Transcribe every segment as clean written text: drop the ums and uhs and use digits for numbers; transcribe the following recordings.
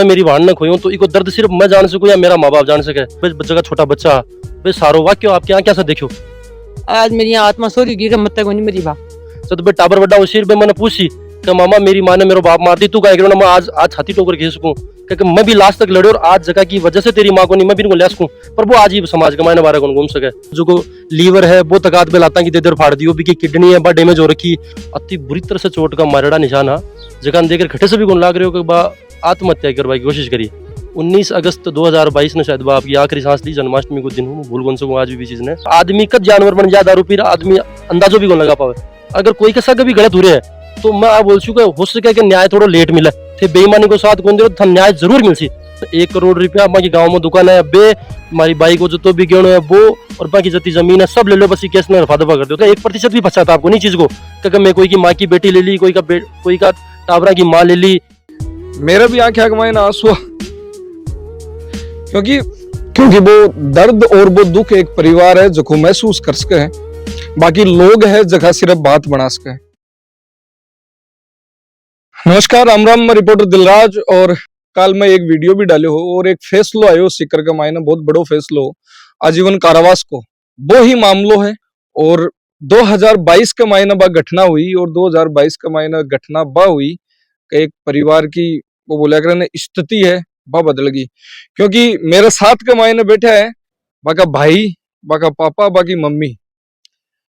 मैं मेरी वाहन न खोई तो इको दर्द सिर्फ मैं जान सकूं या मेरा माँ बाप जान सके। बच्चे का छोटा बच्चा भाई सारो वाक्य आपके यहाँ कैसा देखो आज मेरी यहाँ आत्मा सो रही मत तक नहीं मेरी बाप तो बे टाबर बड़ा उसीर पे मैंने पूछी कि मामा मेरी माँ ने मेरे बाप मार दी तू कह मैं आज आज छाती टोकर घे सकूं क्योंकि मैं भी लास्ट तक लड़े और आज जगह की वजह से तेरी माँ को नहीं मैं भी इनको ले सकूं पर वो आज ही समाज के मायने बारे को घूम सके। जो को लीवर है वो तकात पे लाता की दे फाड़ दियो भी की किडनी है बा डैमेज हो रखी अति बुरी तरह से चोट का मारेड़ा निशान है जगह देकर खटे से भी गुण लाग रहे हो कि बा आत्महत्या करवाई की कोशिश करी। 19 अगस्त 2022 ने शायद आपकी आखिरी सांस ली जन्माष्टमी को दिन हूँ भूल कौन सकूं आज भी चीज ने आदमी कब जानवर बन जाए दारू पी रहा आदमी अंदाजो भी कौन लगा पावे। अगर कोई का सगा भी गलत हो रहे है तो मैं आप बोल चुका हो सके कि न्याय थोड़ा लेट मिला थे बेईमानी को साथ कौन दे न्याय जरूर मिल सी। 1 करोड़ रुपया बाकी गाँव में दुकान है बे हमारी बाई को जो तो भी गेणो है वो और बाकी जितनी जमीन है सब ले लो बस केस में रफा दफा कर दो। 1% भी बचा था आपको नहीं चीज को क्योंकि मैं कोई की माँ की बेटी ले ली कोई का टाबरा की माँ ले ली। मेरा भी आंखें आगमाए ना आंसू क्योंकि वो दर्द और वो दुख एक परिवार है जो को महसूस कर सके हैं बाकी लोग है जगह सिर्फ बात बना सके। नमस्कार राम राम मैं रिपोर्टर दिलराज और कल मैं एक वीडियो भी डाले हो और एक फैसलो आयो सिकर का मायने बहुत बड़ो फैसलो आजीवन कारावास को वो ही मामलो है और 2022 का मायने बा घटना हुई और 2022 का मायने घटना बा हुई एक परिवार की वो बोला कर स्थिति है बा बदल गई क्योंकि मेरे साथ के मायने बैठा है बाका भाई बाका पापा बाकी मम्मी।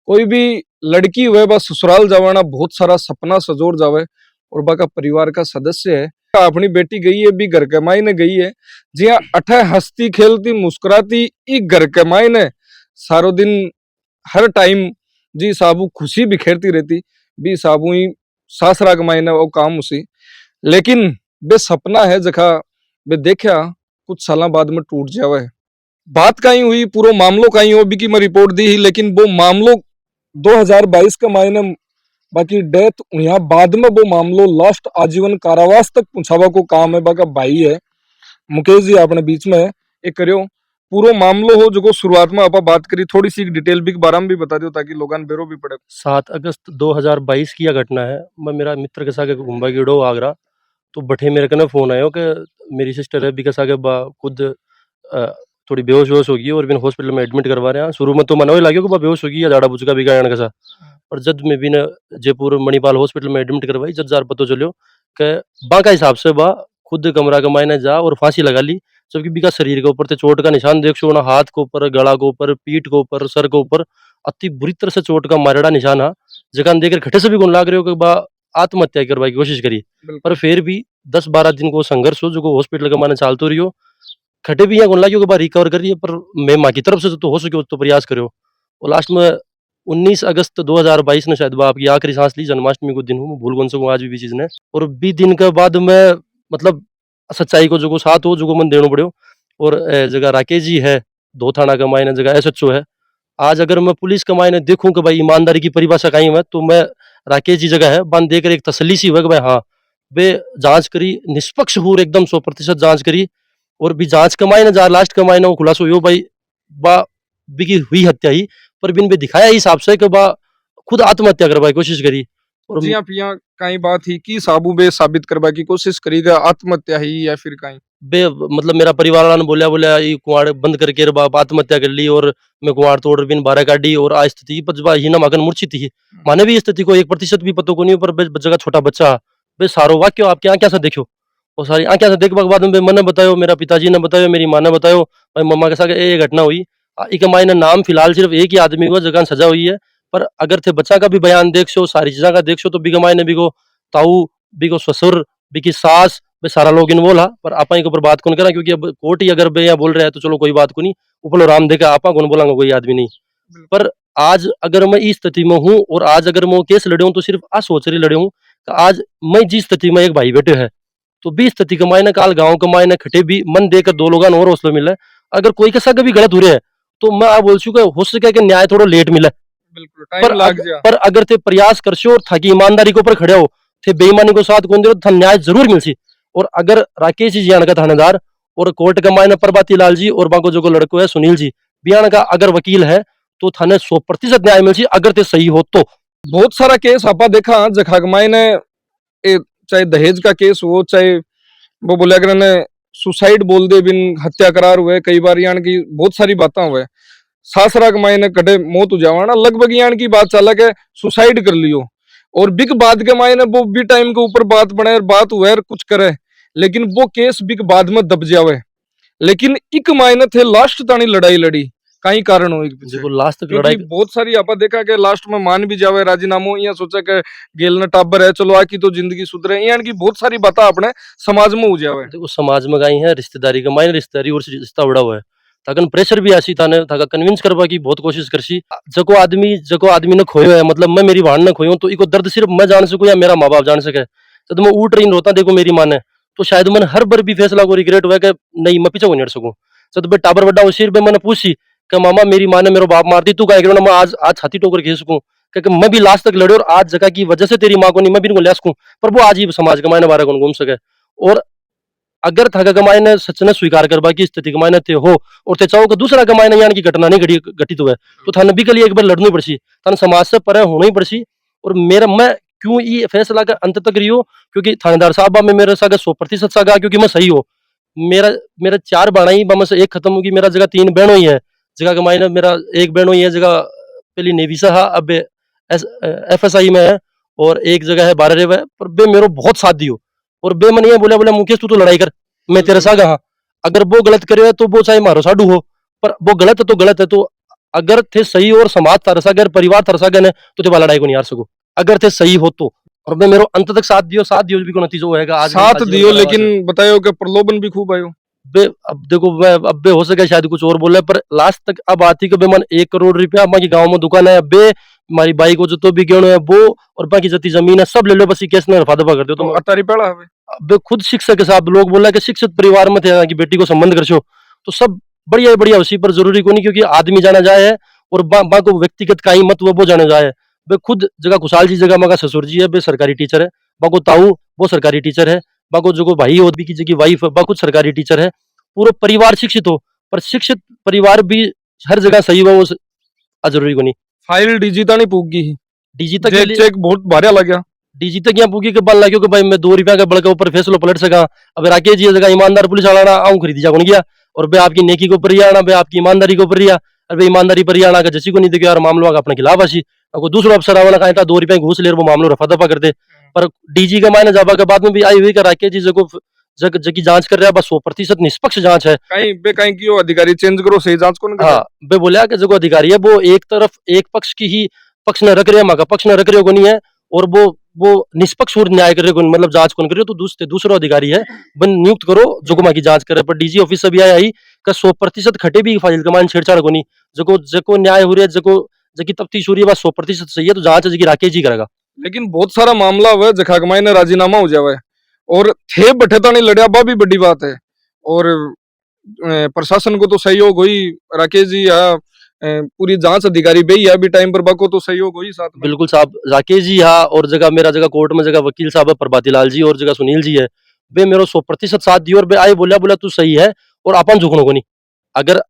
कोई भी लड़की हुए बा ससुराल जावाना बहुत सारा सपना सजोर जावे और बाका परिवार का सदस्य है अपनी बेटी गई है भी घर के मायने गई है जी हाँ अठे हंसती खेलती मुस्कुराती एक घर के मायने सारो दिन हर टाइम जी साबू खुशी बिखेरती रहती भी साबू ही सासरा के मायने वो काम उसी लेकिन बे सपना है जखा बे देखा कुछ साल बाद में टूट जावे। बात कहीं हुई पूरा मामलो कहीं हो भी की मैं रिपोर्ट दी ही लेकिन वो मामलो 2022 का मायने बाकी डेथ यहाँ बाद में वो मामलो लास्ट आजीवन कारावास तक पहुंचावा को काम है बाका भाई है मुकेश जी आपने बीच में एक करियो पूरा मामलो हो जो शुरुआत में आप बात करी थोड़ी सी डिटेल भी बारे में भी बता दो ताकि लोगों बेरो भी पड़े। 7 अगस्त 2022 की यह घटना है। मैं मेरा मित्र के साथ घूमबा गिड़ो आगरा तो बठे मेरे कने फोन आयो कि मेरी सिस्टर है बिका सागे खुद थोड़ी बेहोश होश होगी और बिन हॉस्पिटल में एडमिट करवा रहे हैं। शुरू में तो मनोई लगे कि बेहोश होगी या झाड़ा बुचका भी गायन का और जब में भी न जयपुर मणिपाल हॉस्पिटल में एडमिट करवाई जब जार पता चलो कि बा का हिसाब से बा खुद कमरा कमाने जा और फांसी लगा ली जबकि बिका शरीर के ऊपर चोट का निशान देख सो ना हाथ के ऊपर गला के ऊपर पीठ के ऊपर सर के ऊपर अति बुरी तरह से चोट का मारेड़ा निशान है जगह देकर खटे से भी गुण लाग रहे हो कि बा आत्महत्या करवाई की कोशिश करी पर फिर भी 10-12 दिन को संघर्ष हो जो हॉस्पिटल का माने चालतो रही हो खटे भी यहाँ गुण लागियो कि रिकवर करिए पर मैं माँ की तरफ से तो हो सके तो प्रयास करो और लास्ट में 19 अगस्त 2022 ने शायद आपकी आखिरी सांस ली जन्माष्टमी को दिन हूँ भूल कौन सकूं आज भी चीज ने और 20 दिन के बाद में मतलब सच्चाई को जो साथ हो जो मन देना पड़ो और जगह राकेश जी है 2 थाना का मायने जगह SHO है। आज अगर मैं पुलिस का मायने देखूं कि भाई ईमानदारी की परिभाषा कहीं है तो मैं राकेश जी जगह है बंद देकर एक तसल्ली सी हुआ कि भाई हाँ वे जांच करी निष्पक्ष हो एकदम 100% जांच करी और भी जांच कमाई ना जा लास्ट कमाई ना वो खुलासो यो भाई बा बिकी हुई हत्या ही पर बिन बे दिखाया हिसाब से कि बा खुद आत्महत्या करवाई कोशिश करी और जी आप यहाँ कहीं बात ही की साबू बे साबित करवा की कोशिश करेगा आत्महत्या ही या फिर कहीं बे मतलब मेरा परिवार वाला ने बोलिया ये कुआड़ बंद करके बाप आत्महत्या कर ली और मैं कुआड़ तोड़ बिन बारह काटी और आज स्थिति पचबा ही ना मगन मूर्छित ही माने भी स्थिति को 1% भी पता को नहीं पर जगह छोटा बच्चा बे सारो वाक्य आपके यहाँ कैसा देखो और सारी आंखें से देखने के बाद में मैंने बतायो मेरा पिताजी ने बतायो मेरी माँ ने बतायो भाई मम्मा के साथ ये घटना हुई एक मायने नाम फिलहाल सिर्फ एक ही आदमी को जगह सजा हुई है पर अगर थे बच्चा का भी बयान देख सो सारी चीजा का देख सो तो बिगा मायने बिको ताऊ बिको ससुर बिकी सास बे सारा लोग इन्वॉल्व है पर आपा के ऊपर बात कौन करा क्योंकि अब कोर्ट ही अगर बे यहाँ बोल रहा है तो चलो कोई बात को नहीं ऊपर राम देगा आपा कौन बोलांगा कोई आदमी नहीं पर आज अगर मैं इस स्थिति में हूँ और आज अगर मैं केस लड़े हूँ तो सिर्फ आ सोच रही लड़े हूँ आज मैं जिस स्थिति में एक भाई बेटे है तो 20 स्थिति के मायने काल गांव के मायने खटे भी मन देकर 2 लोगों और हौसला मिले अगर कोई के साथ भी गलत हो रहे हैं तो मैं आप बोल चुका हो सके कि न्याय थोड़ा लेट मिले पर अगर थे प्रयास कर और था कि ईमानदारी के ऊपर खड़े हो थे बेईमानी को साथ कौन दे था न्याय जरूर मिलसी। और अगर राकेश जी का थानेदार और कोर्ट के मायने प्रभाती लाल जी और बाको जो लड़को है सुनील जी बियान का अगर वकील है तो थाने 100% न्याय मिलसी अगर ते सही हो तो। बहुत सारा केस आपा देखा जखा मायने चाहे दहेज का केस हो चाहे वो बोलिया कर ने सुसाइड बोल दे बिन हत्या करार हुए कई बार यान की बहुत सारी बातें हुए सासरा के मायने कटे मौत हो जावा ना लगभग यान की बात चला के सुसाइड कर लियो और बिग बाद के मायने वो भी टाइम के ऊपर बात बने बात हुए और कुछ करे लेकिन वो केस बिग बाद में दब जावे लेकिन एक मायने थे लास्ट तानी लड़ाई लड़ी कई कारण हो देखो लास्ट तक क्योंकि लड़ाई बहुत सारी आपा देखा कि लास्ट में मान भी जावे राजीनामो या सोचा के गेल न टाबर है चलो आकी तो जिंदगी सुधरे यानी की बहुत सारी बातें अपने समाज में हो जावे देखो समाज में गई है रिश्तेदारी का मायने रिश्तेदारी और रिश्ता बड़ा हुआ है ताकन प्रेशर भी आसी थाने ताका कन्विंस करवा की बहुत कोशिश करसी जको आदमी ने खोयो है मतलब मैं मेरी बहन ने खोयो तो इको दर्द सिर्फ मैं जान सकूं या मेरा माँ बाप जान सके तो मैं उठ रही रोता देखो मेरी माँ ने तो शायद मैंने हर बार भी फैसला को रिग्रेट हुआ कि नहीं मैं पीछे को नहीं हट सकूं जब मैं टाबर बड़ा सिर पे मैंने पूछी कि मामा मेरी माँ ने मेरा बाप मार दी तू क्या करो ना मैं आज आज छाती टोकर खींच सकूं क्योंकि मैं भी लास्ट तक लड़े और आज जगह की वजह से तेरी माँ को नहीं मैं भी इनको ले सकूं पर वो आज ही समाज के मायने बारह को घूम सके और अगर थाका कमाई ने सच ने स्वीकार करवा की स्थिति कमाई ने थे हो और ते चाहो कि दूसरा कमाई ने यानी की घटना नहीं घटित हुए तो थाने भी कल एक बार लड़नी पड़सी थाने समाज से परे होना ही पड़सी और मेरा मैं क्यों ये फैसला का अंत तक रही हो क्योंकि थानेदार साहब में मेरे साथ 100% सागा क्योंकि मैं सही हो मेरा मेरा 4 बनाई में से एक खत्म होगी मेरा जगह 3 बहनों ही है जगह कमाई ने मेरा एक बहनों ही है जगह पहली नेवी से है अब FSI में है और एक जगह है 12 रेव है पर बे मेरे बहुत साथ दियो और बे मन ये बोला बोला मुकेश तू तो लड़ाई कर मैं तेरे साथ हाँ अगर वो गलत करे तो वो चाहे मारो साडू हो पर वो गलत है तो गलत है तो अगर थे सही और समाज तरसा अगर परिवार तरसा गए तो ते लड़ाई को नहीं हार सको अगर थे सही हो तो और मैं मेरे अंत तक साथ दियो भी को नतीजा होएगा आज साथ दियो लेकिन बतायो कि प्रलोभन भी खूब आयो बे अब देखो मैं अब बे हो सके शायद कुछ और बोले पर लास्ट तक अब आती कि बे मन 1 करोड़ रुपया हमारी गांव में दुकान है बे हमारी बाई को जो तो भी गेणो है वो और बाकी जती जमीन है सब ले लो बस केस ने रफा दफा कर दो तो अतारी पड़ा है बे खुद शिक्षक के साथ लोग बोला कि शिक्षित परिवार में थे कि बेटी को संबंध कर तो सब बढ़िया उसी पर जरूरी को नहीं क्योंकि आदमी जाना जाए है और बा को व्यक्तिगत का ही मत वो जाने जाए बे खुद जगह खुशहाल जी जगह मगा ससुर जी है बे सरकारी टीचर है बाको ताऊ वो सरकारी टीचर है बाको जो भाई हो की जगह वाइफ है बा खुद सरकारी टीचर है पूरा परिवार शिक्षित हो पर शिक्षित परिवार भी हर जगह सही हो वो जरूरी को नहीं फाइल डीजी तक नहीं पूगी डीजी तक चेक बहुत भारी लग गया डीजी तक यहाँ पूगी के बल लगे कि भाई मैं 2 रुपया के बल के ऊपर फैसलो पलट सका अब राकेश जी जगह ईमानदार पुलिस वाला आऊँ खरीदी जा गया और भाई आपकी नेकी को ऊपर आना भाई आपकी ईमानदारी को ऊपर अरे ईमानदारी पर आना जैसी को नहीं देखिए यार मामलों का अपने खिलाफ आशी कोई दूसरा अफसर आवाना कहा था 2 रुपया घूस ले वो मामलो रफा दफा कर दे पर डीजी के मायने जाबा के बाद में भी आई हुई का राकेश जी जगी जांच कर रहा है बस 100% निष्पक्ष जांच है कहीं की अधिकारी चेंज करो सही जांच को हाँ बे बोलिया कि जो अधिकारी है वो एक तरफ एक पक्ष की ही पक्ष न रख रहे माँ का पक्ष न रख रहे को नहीं है और वो निष्पक्ष और न्याय कर रहे मतलब जांच कौन करे तो दूसरा अधिकारी है बन नियुक्त करो जो को की जांच करे पर डीजी ऑफिस से भी आई का 100% खटे भी फाइल कमान छेड़छाड़ को नहीं जको न्याय हो रही है जकी तफ्तीश हो रही है 100% सही है तो जांच जगी राकेश जी करेगा लेकिन बहुत सारा मामला हुआ जखा कमाई ने राजीनामा हो जावा और थे बठेता नहीं लड़िया बा भी बड़ी बात है और प्रशासन को तो सहयोग हुई राकेश जी या पूरी जांच अधिकारी भी है अभी टाइम पर बाको तो सहयोग हुई साथ में बिल्कुल साहब राकेश जी हाँ और जगह मेरा जगह कोर्ट में जगह वकील साहब है प्रभाती लाल जी और जगह सुनील जी है बे मेरा 100% साथ दियो और बे आए बोला तू सही है और अपन झुकनो को नहीं अगर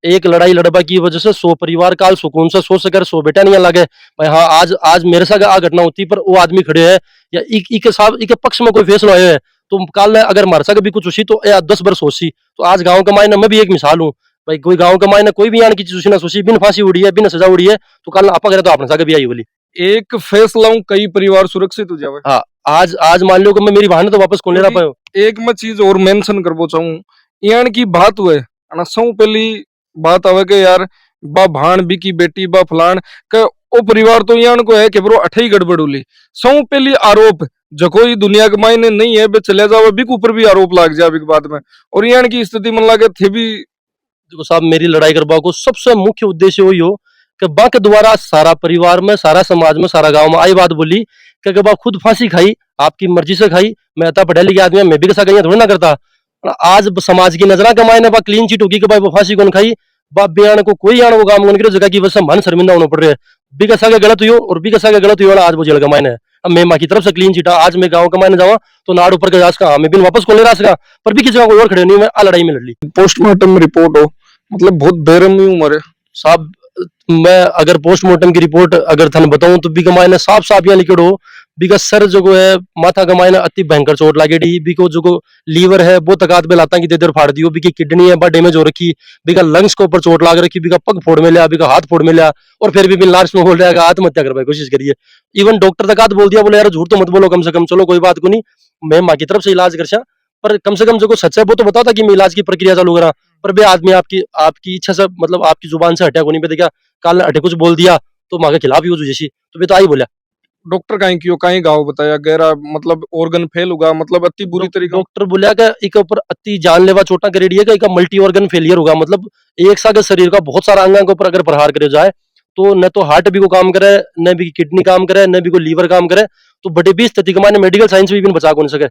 एक लड़ाई लड़बा की वजह से 100 परिवार काल सुकून से सो सकर 100 बेटा नहीं लगे भाई हाँ आज मेरे साथ आ घटना होती पर वो आदमी खड़े है या इके पक्ष में कोई फैसला आया है तो काल अगर मार सके भी कुछ उसी तो या 10 वर्ष सोची तो आज गाँव के मायने मैं भी एक मिसाल हूँ भाई कोई गाँव के मायने कोई भी आने की चीज ना सोची बिन फांसी उड़ी है बिन सजा उड़ी है तो कल आपा करे तो आपने सागे भी आई बोली एक फैसला कई परिवार सुरक्षित हो जावे हाँ आज मान लो कि मैं मेरी बहन तो वापस कौन ले रहा पायो एक मैं चीज और मेंशन करबो चाहूं यान की बात हुए अना सौ पहली बात आवे के यार बा भाण बी की बेटी बा फलान के ओ परिवार तो यान को है कि ब्रो अठई गड़बड़ हुई सौ पहली आरोप जो कोई दुनिया के मायने नहीं है बे चले जावे बिक ऊपर भी आरोप लाग जाए बिक बाद में और यान की स्थिति मन लागे थे भी देखो साहब मेरी लड़ाई करवा को सबसे मुख्य उद्देश्य वही हो कि बा के द्वारा सारा परिवार में सारा समाज में सारा गांव में आई बात बोली कि बा खुद फांसी खाई आपकी मर्जी से खाई मैं इतना पढ़ा लिखा आदमी मैं भी कैसा कहीं थोड़ा ना करता आज समाज की नजर के मायने बा क्लीन चिट होगी कि भाई वो फांसी कौन खाई बा बयान को कोई आने वो काम कौन करे जगह की वजह से मन शर्मिंदा होना पड़ रहा है बी कैसा गलत हुई और बी कैसा गलत हुई आज वो जेल का मायने है अब मैं माँ की तरफ से क्लीन चिटा आज मैं गाँव का मायने जावा तो नाड़ ऊपर का का मैं बिन वापस को ले रहा सका पर भी किसी का कोई और खड़े नहीं मैं आ लड़ाई में लड़ ली पोस्टमार्टम रिपोर्ट हो मतलब बहुत बेरहमी उम्र है साहब मैं अगर पोस्टमार्टम की रिपोर्ट अगर थाने बताऊं तो भी कमाए साफ यहाँ लिखो बिका सर जो है माथा कमाए ना अति भयंकर चोट लागेड़ी बिको जो लीवर है वो तकात पे लाता कि दे देर फाड़ दियो बिकी किडनी है बा डैमेज हो रखी बिका लंग्स के ऊपर चोट लाग रखी बिका पग फोड़ में लिया बिका हाथ फोड़ में लिया और फिर भी लास्ट में बोल रहा है कि आत्महत्या करने की कोशिश करिए। इवन डॉक्टर तकात बोल दिया बोले यार झूठ तो मत बोलो कम से कम, चलो कोई बात को नहीं मैं माँ की तरफ से इलाज कर पर कम से कम जो सच है वो तो बता था कि मैं इलाज की प्रक्रिया चालू करा। पर बे आदमी आपकी आपकी इच्छा से मतलब आपकी जुबान से हटा को नहीं पे देखा काल हटे कुछ बोल दिया तो माँ के खिलाफ यूज जैसी तो बे तो आई बोला। डॉक्टर कहीं क्यों कहीं गाँव बताया गहरा मतलब ऑर्गन फेल होगा मतलब अति बुरी तरीके डॉक्टर बोला कि एक ऊपर अति जानलेवा चोटा करेड़ी है कि एक मल्टी ऑर्गन फेलियर होगा मतलब एक साथ शरीर का बहुत सारा अंगों के ऊपर अगर प्रहार करे जाए तो न तो हार्ट भी को काम करे न भी किडनी काम करे न भी को लीवर काम करे तो बड़ी भी स्थिति के मायने मेडिकल साइंस भी बचा को नहीं सके।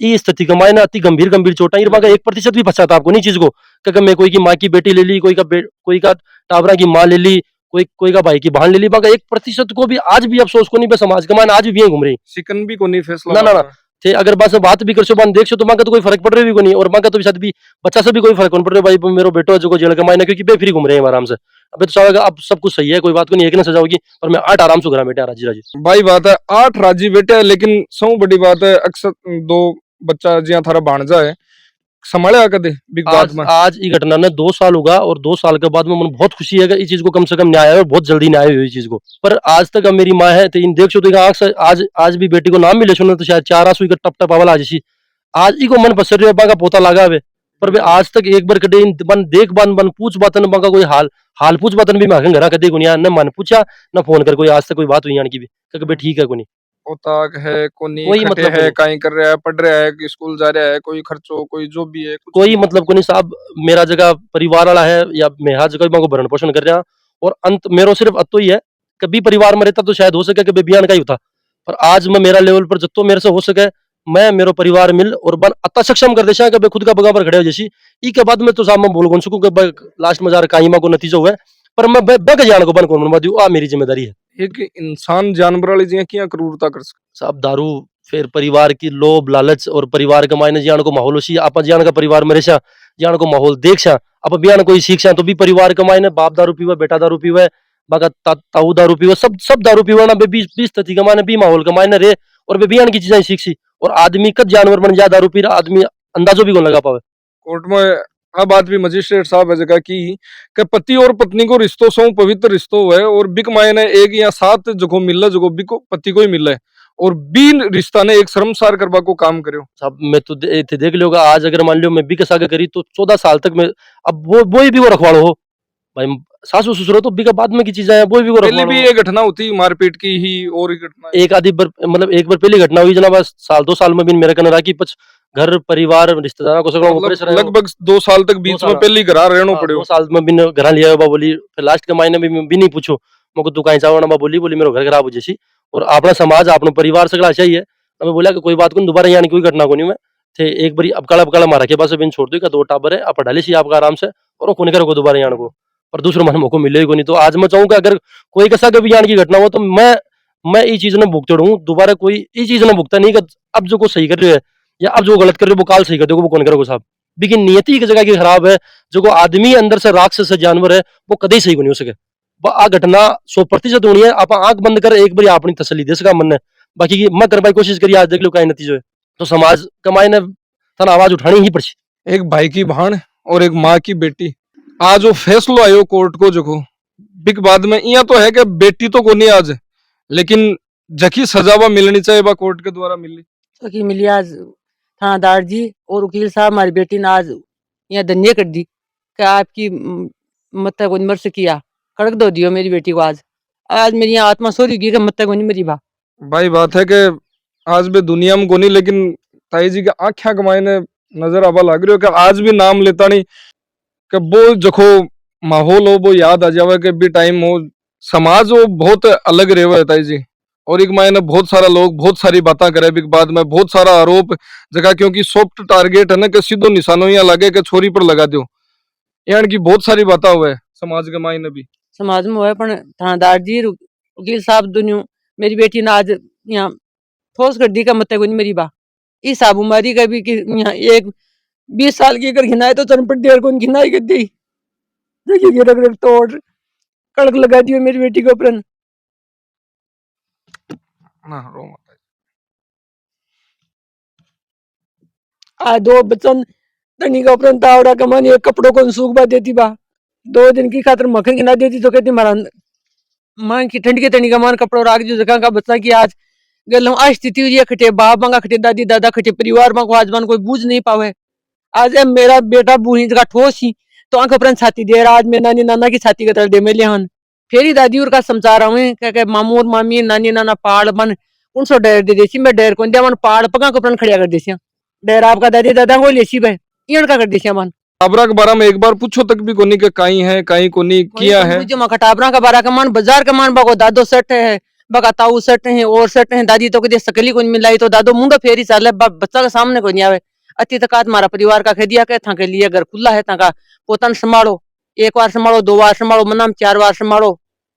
ई स्थिति के मायने अति गंभीर गंभीर चोटा ये का 1% भी बचा था आपको नहीं चीज को कि मैं कोई की माँ की बेटी ले ली कोई का टाबरा की माँ ले ली कोई का भाई की बहन ले ली बाका 1% को भी आज भी अफसोस को नहीं पे समाज के मायने आज भी घूम रही सिकन भी को नहीं फैसला ना ना ना थे अगर बस बात भी कर सो बात देख सो तो माँ का तो कोई फर्क पड़ रही भी को नहीं और माँ का तो भी शायद भी बच्चा से भी कोई फर्क नहीं पड़ रहा भाई मेरे बेटो जो जेल के मायने क्योंकि बेफ्री घूम रहे हैं आराम से। अबे तो चाहेगा अब सब कुछ सही है कोई बात को नहीं एक ना सजा होगी पर मैं 8 आराम से घर बैठा राजी राजी भाई बात है 8 राजी बेटे है लेकिन सौ बड़ी बात है अक्सर दो बच्चा जिया थारा भाणजा है संभाले कदे बिग बात आज में आज ये घटना ने 2 साल होगा और 2 साल के बाद में मन बहुत खुशी है कि इस चीज को कम से कम न्याय है और बहुत जल्दी न्याय हुई इस चीज को। पर आज तक अब मेरी माँ है तो इन देख सो तो आंख से आज भी बेटी को नाम मिले सुनो तो शायद 4 आंसू का टप टप आवाज आ जैसी आज इको मन पसर रही का पोता लगा वे पर वे आज तक एक बार कदे बन देख बन पूछ बातन बा कोई हाल पूछ बातन भी मैं घर कदे को नहीं न मन पूछा न फोन कर कोई आज तक कोई बात हुई की भी कभी ठीक है कोई पोता है कोई कोई खटे मतलब है नहीं कहीं कर रहा है पढ़ रहा है कि स्कूल जा रहा है कोई खर्चो कोई जो भी है कुछ कोई मतलब को नहीं साहब मेरा जगह परिवार वाला है या मैं हर जगह को भरण पोषण कर रहा और अंत मेरो सिर्फ अतो ही है कभी परिवार में रहता तो शायद हो सके कभी बयान का ही होता पर आज मैं मेरा लेवल पर जितो मेरे से हो सके मैं मेरो परिवार मिल और बन अता सक्षम कर देशा कि खुद का बगा पर खड़े हो जैसी ई के बाद में तो साहब मैं बोल कौन सकूं कि लास्ट में जा रहा काईमा को नतीजा हुआ पर मैं बग जान को बन कौन बनवा दूं आ मेरी जिम्मेदारी है। एक इंसान जानवर वाली जिया किया क्रूरता कर सकता साहब दारू फिर परिवार की लोभ लालच और परिवार के मायने जान को माहौल होसी आप जान का परिवार में रेशा जान को माहौल देखा अब बयान कोई सीखा तो भी परिवार के मायने बाप दारू पीवा बेटा दारू पीवा बाका ताऊ दारू पीवा सब दारू पीवा ना बीस बीस तथी के मायने भी माहौल के मायने रे और बे बयान की चीजें सीखी और आदमी कद जानवर बन जा दारू पी रहा आदमी अंदाजो भी कौन लगा पावे। कोर्ट में अब बात भी मजिस्ट्रेट साहब है जगह की कि पति और पत्नी को रिश्तों सो पवित्र रिश्तों है और बिक मायने एक या 7 जगह मिल जगह बिक पति को ही मिल और बीन रिश्ता ने एक शर्मसार करवा को काम करो साहब मैं तो देख लियोगा आज अगर मान लियो मैं भी कसा करी तो 14 साल तक मैं अब वो ही भी वो रखवाड़ो हो भाई सासू ससुर तो भी का बाद में की चीजें हैं वो भी वो पहले भी ये घटना होती मारपीट की ही और घटना एक आधी बार मतलब एक बार पहली घटना हुई जना बस साल 2 साल में भी मेरे कन रहा कि घर परिवार रिश्तेदारों को मतलब लगभग 2 साल तक बीच में पहली घर रहना पड़े 2 साल में भी घर लिया बा बोली फिर लास्ट के महीने में भी नहीं पूछो मको तू कहीं चाहो ना बोली मेरे घर खराब हो जैसी और अपना समाज अपना परिवार से चाहिए मैं बोला कि कोई बात को दोबारा यहाँ कोई घटना को नहीं मैं थे एक बार अब मारा के पास छोड़ दो 2 टाबर है आप डाली सी आपका आराम से और वो कोने करो दोबारा यहाँ को पर दूसरे मन मौको मिले को नहीं तो आज मैं चाहूंगा अगर कोई कैसा कभी यहाँ की घटना हो तो मैं ये चीज ने भुगत हूँ दोबारा कोई ये चीज ने भुगता नहीं कि अब जो को सही कर रहे है या अब जो गलत कर रहे हो वो काल सही कर दो वो कौन करोगे साहब लेकिन नियति की जगह की खराब है जो आदमी अंदर से राक्षस जानवर है वो कदे सही को नहीं हो सके आ घटना 100% होनी है आप आंख बंद कर एक बार अपनी तसली दे सका मन ने बाकी की मैं कर पाई कोशिश करिए आज देख लो क्या नतीजा है तो समाज कमाई ने थाना आवाज उठानी ही पड़ी। एक भाई की बहन और एक माँ की बेटी आज वो फैसलो आयो कोर्ट को जो बिग बाद में यहाँ तो है कि बेटी तो को नहीं आज लेकिन जकी सजावा मिलनी चाहिए बा कोर्ट के द्वारा मिली तो की मिली आज थानादार जी और वकील साहब हमारी बेटी ने आज यहाँ धन्य कर दी कि आपकी मतलब को मर से किया कड़क दो दियो मेरी बेटी को आज आज मेरी यहाँ आत्मा सो रही कि मतलब को नहीं मेरी बा भाई बात है कि आज भी दुनिया में कोनी लेकिन ताई जी के आख्या कमाई ने नजर आवा लग रही हो कि आज भी नाम लेता नहीं कि वो जखो माहौल हो वो याद आ जावे कि भी टाइम हो समाज वो बहुत अलग रहे है ताई जी और एक मायने बहुत सारा लोग बहुत सारी बातें करे बिक बाद में बहुत सारा आरोप जगह क्योंकि सॉफ्ट टारगेट है ना कि सीधो निशानों यहाँ लगे कि छोरी पर लगा दो यानी कि बहुत सारी बातें हुए समाज के मायने भी समाज में हुआ पर थानादार जी वकील साहब दोनों मेरी बेटी ने आज यहाँ ठोस कर दी का मतलब को नहीं मेरी बा इस साबु उमारी का भी कि यहाँ एक 20 साल की अगर घिनाए तो चरपट देर को घिनाई कर दी देखिए रग रग तोड़ कड़क लगा दियो मेरी बेटी के ऊपर ना रो मत आ दो बच्चन तनी का उपरंत आवड़ा कमानी एक कपड़ों को सूख बा देती बा 2 दिन की खातर मखन की ना देती तो कहती मारा मां की ठंड के तनी का मान कपड़ों राख जो जगह का बच्चा की आज गल आ स्थिति हुई है खटे बाप मांगा खटे दादी दादा खटे परिवार मांगो आज मान कोई बूझ नहीं पावे आज ए मेरा बेटा बूढ़ी जगह ठोस ही तो आंख अपरन छाती दे रहा आज मैं नानी नाना की छाती के तरह दे में लिहान फेरी दादी और का समझा हूँ कह मामू और मामी नानी नाना पहाड़ बन कौन सो डर दे देसी मैं डर कौन दिया मन पहाड़ पका को अपरन खड़िया कर देसी डर आपका दादी दादा को लेसी भाई ईण का कर देसी मन टाबरा के बारे में एक बार पूछो तक भी कोनी के काई है काई कोनी किया है। जो मका टाबरा का बारा का मान बाजार का मान बको दादो सेट है बका ताऊ सेट है और सेट है दादी तो कदे सकली को मिलाई तो दादो मुंडो फेरी चाले बच्चा के सामने को नहीं आवे अति तकात मारा परिवार का कह दिया के था के लिए घर खुला है ता का पोतन संभालो 1 बार संभालो 2 बार संभालो मनाम 4 बार संभालो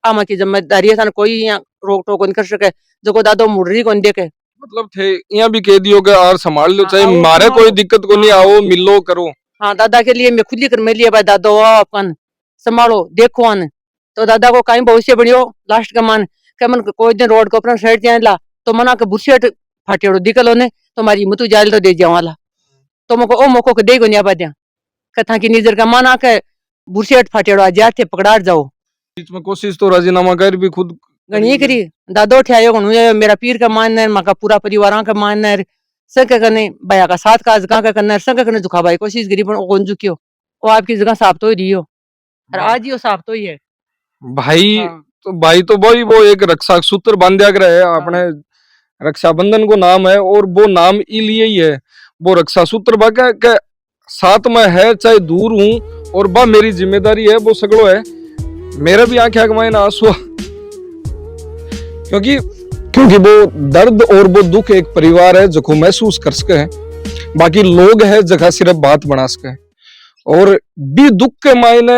आमा की जिम्मेदारी है कोई यहाँ रोक टोक नहीं कर सके जो को दादो मुड़री को देखे मतलब थे यहाँ भी कह दियो के और संभाल लो चाहे आओ, मारे संभालो। कोई दिक्कत को नहीं आओ मिलो करो। हाँ दादा के लिए मैं खुद ही कर मैं लिए भाई दादो आओ अपन संभालो देखो अन तो दादा को कहीं भविष्य बढ़ियो लास्ट का मन के मन कोई दिन रोड को अपना साइड जाए ला तो मना के बुरशेट फाटेड़ो दिकलो ने तो मारी हिम्मत जाल तो दे जाओ वाला तो मको ओ मको के दे को नहीं आबा दिया कथा की निजर का मन आके बुरशेट फाटेड़ो आ जाते पकड़ा जाओ बीच में कोशिश तो राजीनामा कर भी खुद गणी करी दादो ठियायो गणु मेरा पीर का मान है मका पूरा परिवार का मान है संग करने भैया का साथ का जगह का करना संग करने झुका भाई कोशिश करी पर कौन झुकियो वो आपकी जगह साफ तो ही रही हो और आज ही वो साफ तो ही है भाई हाँ। तो भाई तो भाई वो एक रक्षा सूत्र बांधा कर है अपने रक्षाबंधन को नाम है और वो नाम इसलिए ही है वो रक्षा सूत्र बाका के साथ में है चाहे दूर हूँ और बा मेरी जिम्मेदारी है वो सगड़ो है मेरा भी आंखें आगमाए ना आंसू क्योंकि क्योंकि वो दर्द और वो दुख एक परिवार है जो को महसूस कर सके है बाकी लोग है जगह सिर्फ बात बना सके और भी दुख के मायने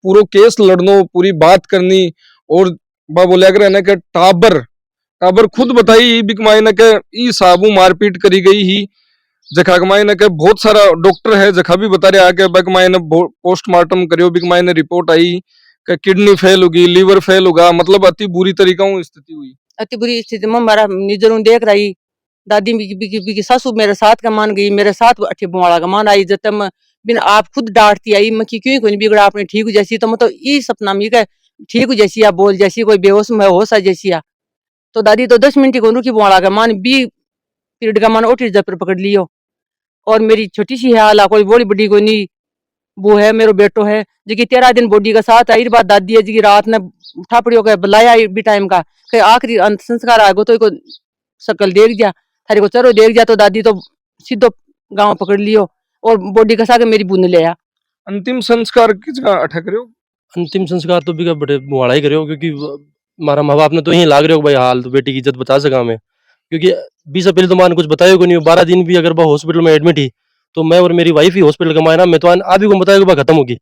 पूरा केस लड़नो पूरी बात करनी और बा बोलिया करे ना के टाबर खुद बताई बिक मायने के ई साबू मारपीट करी गई ही जखा के मायने के बहुत सारा डॉक्टर है जखा भी बता रहे आके बिक मायने पोस्टमार्टम करियो बिक मायने रिपोर्ट आई कि किडनी फेल होगी लीवर फेल होगा मतलब अति बुरी तरीका स्थिति हुई अति बुरी स्थिति में मारा निजर देख रही दादी की सासू मेरे साथ का मान गई मेरे साथ अठी बुआड़ा का मान आई जब तक बिन आप खुद डांटती आई मैं क्यों कोई बिगड़ा आपने ठीक हो जैसी तो मतलब ये सपना मी का ठीक हो जैसी या बोल जैसी कोई बेहोश में होश आ जैसी आ तो दादी तो 10 मिनट को रुकी बुआड़ा का मान 20 पीरियड का मान उठी जब पकड़ लियो और मेरी छोटी सी है आला कोई बड़ी बड़ी कोई नहीं वो है मेरा बेटो है जी 13 दिन बॉडी का साथ आई बात दादी है जी रात ने उठा पड़ियो के बुलाया भी टाइम का आखिरी अंत संस्कार आगो तो को शकल देख जा थारे को चरो देख जा तो दादी तो सीधो गांव पकड़ लियो और बॉडी का सागे मेरी बूंद ले आ अंतिम संस्कार किस जगह अटक रहे हो अंतिम संस्कार तो भी बड़े बुआड़ा ही करो क्योंकि हमारा माँ बाप ने तो यही लाग रहे हो भाई हाल तो बेटी की इज्जत बचा सका मैं क्योंकि 20 अप्रैल तो मान कुछ बताया को नहीं 12 दिन भी अगर वह हॉस्पिटल में एडमिट ही तो मैं और मेरी वाइफ ही हॉस्पिटल का मायना मैं तो आप भी को बताया कि खत्म होगी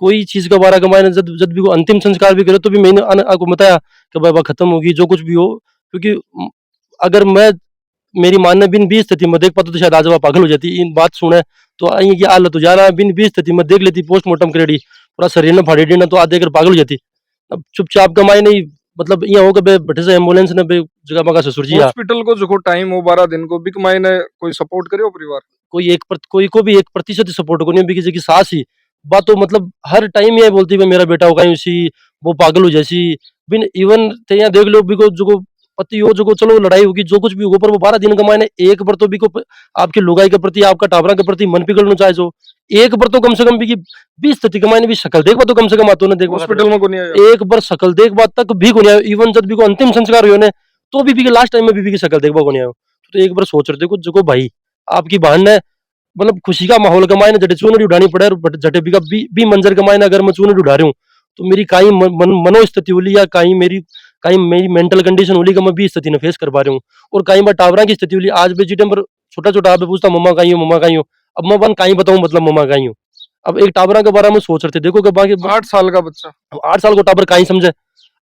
कोई चीज का बारा का मायना जब जब भी को अंतिम संस्कार भी करे तो भी मैंने आपको बताया कि भाई खत्म होगी जो कुछ भी हो क्योंकि अगर मैं मेरी मां ने बिन भी स्थिति में देख पाता तो शायद आज वह पागल हो जाती इन बात सुने तो की हालत हो जाना बिन भी स्थिति में देख लेती पोस्टमार्टम करेडी पूरा शरीर ने फाड़ी देना तो आज देखकर पागल हो जाती अब चुपचाप कमाई नहीं मतलब ये होगा बटे से एम्बुलेंस ने जगह मगा ससुर जी हॉस्पिटल को जो टाइम हो 12 दिन को बिक मायने कोई सपोर्ट करियो परिवार कोई को भी 1% सपोर्ट को नहीं बिकी की सास ही बात तो मतलब हर टाइम ये बोलती है मेरा बेटा होगा उसी वो पागल हो जैसी बिन इवन थे यहाँ देख लो बिको जो पति हो जो चलो लड़ाई होगी जो कुछ भी होगा पर वो 12 दिन का मायने एक बार तो बिको आपकी लुगाई के प्रति आपका टाबरा के प्रति मन पिघलना चाहे जो एक बार तो कम से कम भी 20 स्थिति के मायने भी शकल देख तो कम से कम आतो ने देख हॉस्पिटल में को नहीं आया एक बार शकल देख बात तक भी को नहीं आया इवन जब भी को अंतिम संस्कार हुए ने तो भी लास्ट टाइम में बीबी की शकल देखबा को नहीं आया तो एक बार सोच रहे थे जो भाई आपकी बहन ने मतलब खुशी का माहौल का मायने जटे चूनरी उड़ानी पड़े और जटे भी मंजर के मायने अगर मैं चूनरी उड़ा रही हूँ तो मेरी काई मनोस्थिति होली या काई मेरी मेंटल कंडीशन होली का मैं भी स्थिति ने फेस कर पा रही हूँ और कई बार टावरा की स्थिति होली आज भी जिटे पर छोटा छोटा आप पूछता मम्मा कहीं हो मम्मा कहीं हो अब मैं कहीं बताऊँ मतलब मम्मा कहीं हो अब एक टावरा के बारे में सोच रहे थे देखो कि बाकी 8 साल का बच्चा 8 साल को टावर कहीं समझे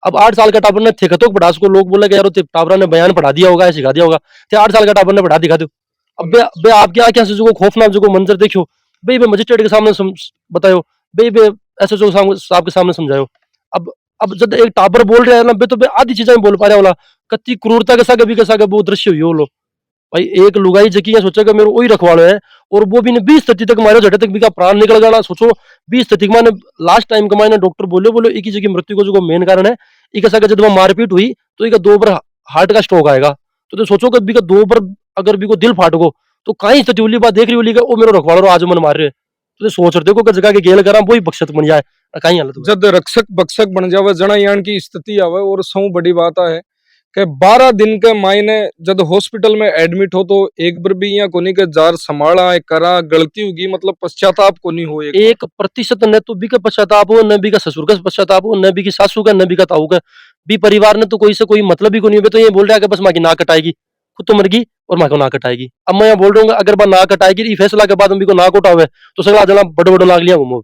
अब 8 साल का टावर ने थे तो पढ़ा उसको लोग बोले कि यार टावरा ने बयान पढ़ा दिया होगा सिखा दिया होगा तो 8 साल का टावर ने पढ़ा दिखा दो अब बे आप क्या से जो खौफनाक जो मंजर देखो बे मजिस्ट्रेट के सामने बताओ बे ऐसे जो साहब के सामने समझाओ अब जब एक टावर बोल रहे हैं ना बे तो बे आधी चीजें बोल पा रहा होला कत्ती क्रूरता के साथ कभी वो दृश्य हुई लो भाई एक लुगाई जकी सोचा कि मेरे वही रखवाड़ो है और वो भी ने 20 तक मारो झटे तक बिका प्राण निकल जाना। सोचो 20 तक माने लास्ट टाइम के माने डॉक्टर बोलो एक ही जगह मृत्यु को जो मेन कारण है इका सका जब मारपीट हुई तो इका 2 बार हार्ट का स्ट्रोक आएगा। तो सोचो कि बिका 2 बार अगर बिको दिल फाट गो तो कहीं स्थिति वाली बात देख रही होली ओ मेरो रखवाड़ो आज मन मार रहे तो सोच रहे देखो जगह के गेल करा वही बख्शत बन जाए कहीं हालत जब रक्षक बक्षक बन जावे जना यान की स्थिति आवे। और सौ बड़ी बात है कि 12 दिन के मायने जब हॉस्पिटल में एडमिट हो तो एक बार भी यहाँ कोनी के जार संभाला है करा गलती होगी मतलब पश्चाताप कोनी हो 1% न तो बिका पश्चाताप हो न बिका ससुर का पश्चाताप हो न बिकी सासू का न बिका ताऊ का भी परिवार ने तो कोई से कोई मतलब ही को नहीं हो। तो ये बोल रहा है कि बस माँ की नाक कटाएगी खुद तो मर गई और माँ को नाक कटाएगी। अब मैं यहाँ बोल रहा हूँ अगर बार नाक कटाएगी ये फैसला के बाद हम को नाक उठावे तो सगला जना बड़े बड़े लाग लिया घूमो।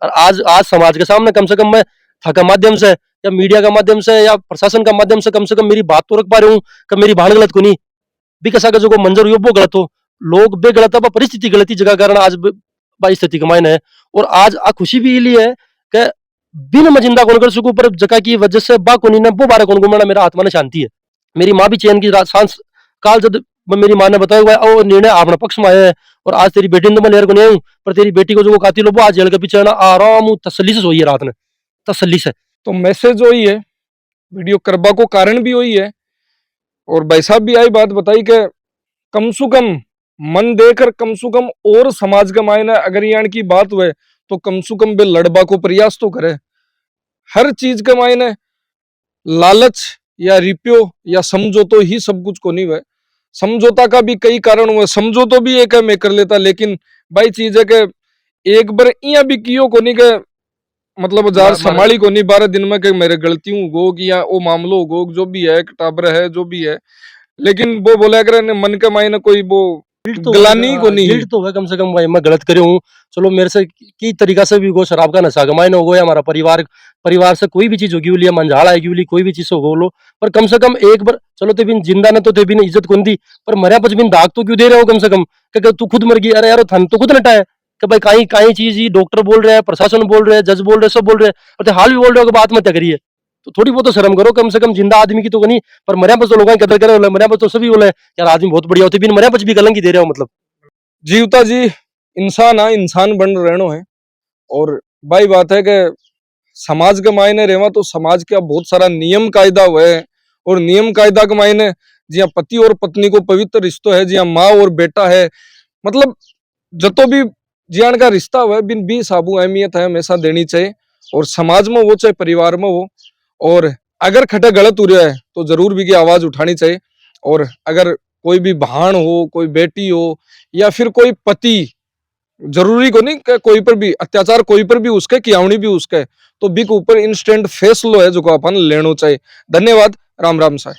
और आज समाज के सामने कम से कम मैं था माध्यम से या मीडिया का माध्यम से या प्रशासन का माध्यम से कम मेरी बात तो रख पा रहा हूँ कि मेरी भाड़ गलत को नहीं भी कैसा का जो मंजर हुई वो गलत हो लोग बे गलत है परिस्थिति गलती जगह कारण आज स्थिति के मायने है। और आज आ खुशी भी इली है कि बिन मजिंदा कौन कर सकूं पर जगह की वजह से बा कोनी ने वो बारह कौन घुमाना मेरा आत्मा ने शांति है। मेरी माँ भी चैन की सांस काल जब मेरी माँ ने बताया हुआ और निर्णय अपना पक्ष में आया है और आज तेरी बेटी ने तो मैं लेर को नहीं आऊँ पर तेरी बेटी को जो कातिल हो वो आज जेल के पीछे ना आराम तसल्ली से सोई है रात ने तसल्ली से। तो मैसेज वही है वीडियो करबा को कारण भी वही है। और भाई साहब भी आई बात बताई कि कम से कम मन देकर कम से कम और समाज के मायने अगर यान की बात हुए तो कम से कम वे लड़बा को प्रयास तो करे। हर चीज के मायने लालच या रिप्यो या समझौतो ही सब कुछ को नहीं हुए। समझौता का भी कई कारण हुए समझौतो भी एक है मैं कर लेता लेकिन भाई चीज है कि एक बार इया भी कियो को नहीं के मतलब जार संभाली को नहीं 12 दिन में कि मेरे गलती गो कि या वो मामलो गो जो भी है टाबर है जो भी है लेकिन वो बोला कर मन के मायने कोई वो गलानी को नहीं गिल्ट तो है कम से कम भाई मैं गलत करे हूँ चलो मेरे से की तरीका से भी गो शराब का नशा का मायने हो गया हमारा परिवार से कोई भी चीज होगी बोली मंझाल आएगी बोली कोई भी चीज से हो लो पर कम से कम एक बार चलो ते बिन जिंदा न तो ते बिन इज्जत कौन दी पर मरिया पच बिन दाग तो क्यों दे रहे हो कम से कम क्या तू खुद मर गई अरे यार थन तो खुद नटाए कि भाई कहीं कहीं चीज ही डॉक्टर बोल रहे हैं प्रशासन बोल रहे हैं जज बोल रहे हैं सब बोल रहे हैं और हाल भी बोल रहे हो कि आत्महत्या करिए तो थोड़ी बहुत तो शर्म करो कम से कम जिंदा आदमी की तो नहीं पर मरिया पच तो लोग कदर करे मरिया पच तो सभी बोले यार आदमी बहुत बढ़िया होती बिन मरिया पच भी कलंकी दे रहे हो मतलब जीवता जी इंसान है इंसान बन रहनो है। और भाई बात है कि समाज के मायने रेवा तो समाज का बहुत सारा नियम कायदा हुआ है और नियम कायदा के मायने जिया पति और पत्नी को पवित्र रिश्ता है जिया माँ और बेटा है मतलब जतो भी जियान का रिश्ता हुआ है बिन भी साबू अहमियत है हमेशा देनी चाहिए और समाज में वो चाहे परिवार में हो। और अगर खटे गलत हो रहा है तो जरूर भी की आवाज उठानी चाहिए। और अगर कोई भी बहन हो कोई बेटी हो या फिर कोई पति जरूरी को नहीं कि कोई पर भी अत्याचार कोई पर भी उसके कियावनी भी उसके तो बी के ऊपर इंस्टेंट फैसलो है जो को अपन लेनो चाहिए। धन्यवाद राम राम साहब।